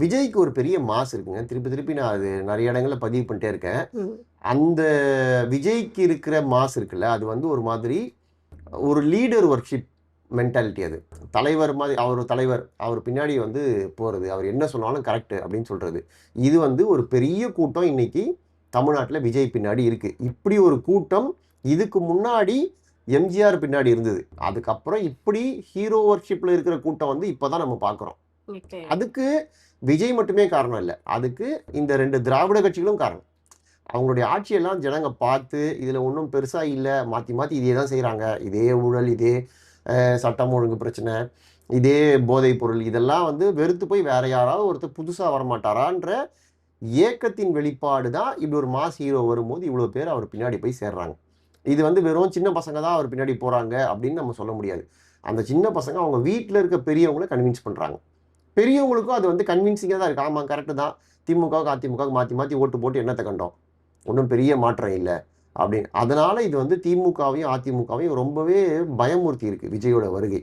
விஜய்க்கு ஒரு பெரிய மாஸ் இருக்குங்க. திருப்பி திருப்பி நான் அது நெறைய இடங்கள்ல பதிவு பண்ணிட்டே இருக்கேன். ம். அந்த விஜய்க்கு இருக்கிற மாஸ் இருக்குல்ல, அது வந்து ஒரு மாதிரி ஒரு லீடர் வொர்ஷிப் மென்டாலிட்டி அது. தலைவர் மாரி அவர் ஒரு தலைவர். அவர் பின்னாடி வந்து போறது. அவர் என்ன சொன்னாலும் கரெக்ட் அப்படின்னு சொல்றது. இது வந்து ஒரு பெரிய கூட்டம் இன்னைக்கு தமிழ்நாட்டுல விஜய் பின்னாடி இருக்கு. இப்படி ஒரு கூட்டம் இதுக்கு முன்னாடி எம்ஜிஆர் பின்னாடி இருந்தது. அதுக்கப்புறம் இப்படி ஹீரோ வொர்ஷிப்ல இருக்கிற கூட்டம் வந்து இப்பதான் நம்ம பார்க்கிறோம். ஓகே. அதுக்கு விஜய் மட்டுமே காரணம் இல்ல. அதுக்கு இந்த 2 திராவிட கட்சிகளும் காரணம். அவங்களுடைய ஆட்சியெல்லாம் ஜனங்க பார்த்து, இதுல ஒண்ணும் பெருசா இல்ல. மாத்தி மாத்தி இதே தான் செய்றாங்க. இதே ஊழல், இதே சட்டம் ஒழுங்கு பிரச்சனை, இதே போதைப் பொருள் இதெல்லாம் வந்து வெறுத்து போய் வேற யாராவது ஒருத்தர் புதுசா வரமாட்டாரான்ற ஏக்கத்தின் வெளிப்பாடு தான் இப்படி ஒரு மாஸ் ஹீரோ வரும்போது இவ்வளோ பேர் அவர் பின்னாடி போய் சேர்றாங்க. இது வந்து வெறும் சின்ன பசங்க தான் அவர் பின்னாடி போறாங்க அப்படின்னு நம்ம சொல்ல முடியாது. அந்த சின்ன பசங்க அவங்க வீட்ல இருக்க பெரியவங்கள கன்வின்ஸ் பண்றாங்க. பெரியவங்களுக்கும் அது வந்து கன்வின்சிங்கா தான் இருக்கு. ஆமா கரெக்ட் தான். திமுகவுக்கு, அதிமுகவுக்கு மாத்தி மாத்தி ஓட்டு போட்டு என்னத்த கண்டோம்? ஒண்ணும் பெரிய மாற்றம் இல்ல. அப்படின்னு. அதனால இது வந்து திமுகவையும், அதிமுகவையும் ரொம்பவே பயமுறுத்தி இருக்கு விஜயோட வருகை.